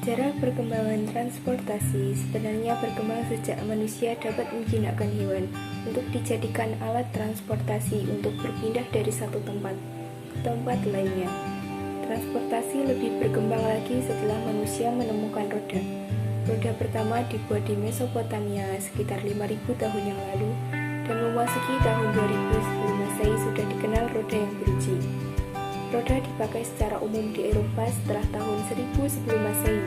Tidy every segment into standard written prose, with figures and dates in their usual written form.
Sejarah perkembangan transportasi sebenarnya berkembang sejak manusia dapat menjinakkan hewan untuk dijadikan alat transportasi untuk berpindah dari satu tempat ke tempat lainnya. Transportasi lebih berkembang lagi setelah manusia menemukan roda. Roda pertama dibuat di Mesopotamia sekitar 5.000 tahun yang lalu, dan memasuki tahun 2000 sebelum Masehi sudah dikenal roda yang beruji. Roda dipakai secara umum di Eropa setelah tahun 1000 sebelum Masehi.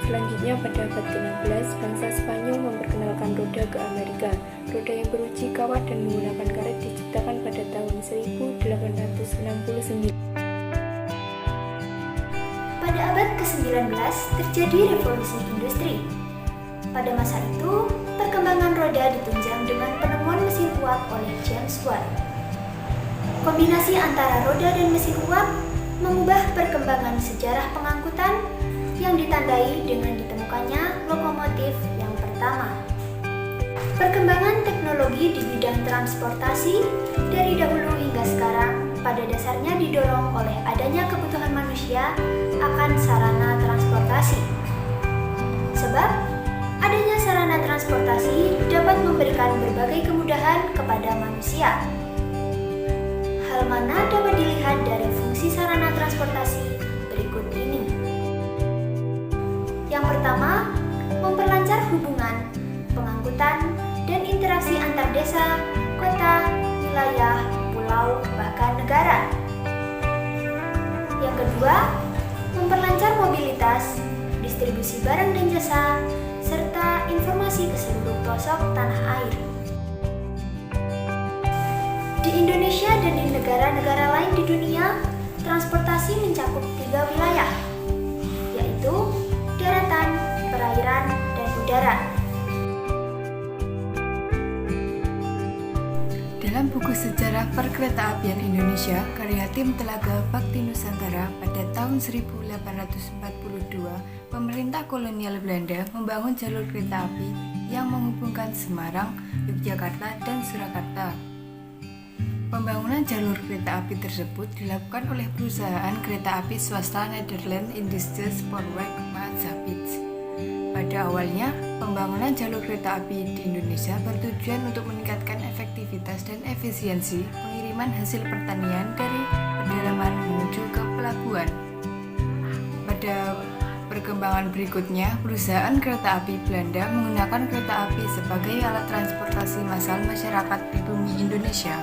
Selanjutnya pada abad ke-16, bangsa Spanyol memperkenalkan roda ke Amerika. Roda yang beruji kawat dan menggunakan karet diciptakan pada tahun 1869. Pada abad ke-19 terjadi revolusi industri. Pada masa itu, perkembangan roda ditunjang dengan penemuan mesin uap oleh James Watt. Kombinasi antara roda dan mesin uap mengubah perkembangan sejarah pengangkutan yang ditandai dengan ditemukannya lokomotif yang pertama. Perkembangan teknologi di bidang transportasi dari dahulu hingga sekarang pada dasarnya didorong oleh adanya kebutuhan manusia akan sarana transportasi. Sebab adanya sarana transportasi dapat memberikan berbagai kemudahan kepada manusia. Hal mana dapat dilihat dari fungsi sarana transportasi berikut ini. Yang pertama, memperlancar hubungan, pengangkutan, dan interaksi antar desa, kota, wilayah, pulau, bahkan negara. Yang kedua, memperlancar mobilitas, distribusi barang dan jasa, serta informasi ke seluruh pelosok tanah air. Di Indonesia dan di negara-negara lain di dunia, transportasi mencakup 3 wilayah, yaitu daratan, perairan, dan udara. Dalam buku Sejarah Perkeretaapian Indonesia, karya tim Telaga Bakti Nusantara pada tahun 1842, pemerintah kolonial Belanda membangun jalur kereta api yang menghubungkan Semarang, Yogyakarta, dan Surakarta. Pembangunan jalur kereta api tersebut dilakukan oleh perusahaan kereta api swasta Nederland Indische Spoorweg Maatschappij. Pada awalnya, pembangunan jalur kereta api di Indonesia bertujuan untuk meningkatkan efektivitas dan efisiensi pengiriman hasil pertanian dari pedalaman menuju ke pelabuhan. Pada perkembangan berikutnya, perusahaan kereta api Belanda menggunakan kereta api sebagai alat transportasi massal masyarakat di bumi Indonesia.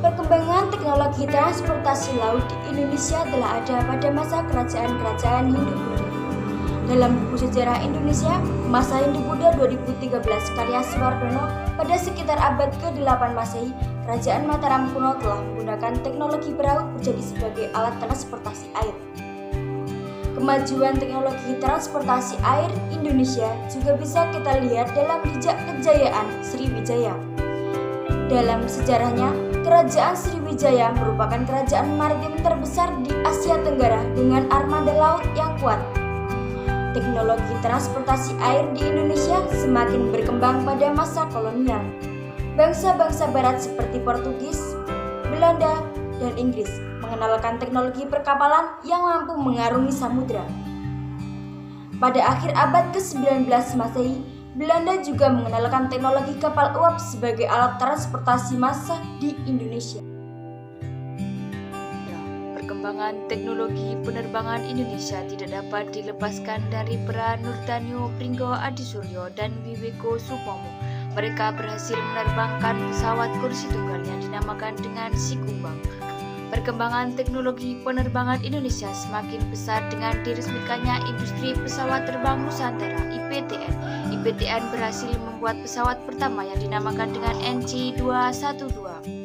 Perkembangan teknologi transportasi laut di Indonesia telah ada pada masa kerajaan-kerajaan Hindu-Buddha. Dalam buku Sejarah Indonesia, Masa Hindu-Buddha 2013 karya Suwardono, pada sekitar abad ke-8 Masehi, Kerajaan Mataram kuno telah menggunakan teknologi perahu menjadi sebagai alat transportasi air. Kemajuan teknologi transportasi air Indonesia juga bisa kita lihat dalam jejak kejayaan Sriwijaya. Dalam sejarahnya, Kerajaan Sriwijaya merupakan kerajaan maritim terbesar di Asia Tenggara dengan armada laut yang kuat. Teknologi transportasi air di Indonesia semakin berkembang pada masa kolonial. Bangsa-bangsa barat seperti Portugis, Belanda, dan Inggris mengenalkan teknologi perkapalan yang mampu mengarungi samudra. Pada akhir abad ke-19 Masehi, Belanda juga mengenalkan teknologi kapal uap sebagai alat transportasi massa di Indonesia. Perkembangan teknologi penerbangan Indonesia tidak dapat dilepaskan dari peran Nurtanio Pringgo Adisuryo dan Wiweko Supomo. Mereka berhasil menerbangkan pesawat kursi tunggal yang dinamakan dengan Sikumbang. Perkembangan teknologi penerbangan Indonesia semakin pesat dengan diresmikannya Industri Pesawat Terbang Nusantara (IPTN). IPTN berhasil membuat pesawat pertama yang dinamakan dengan NC212.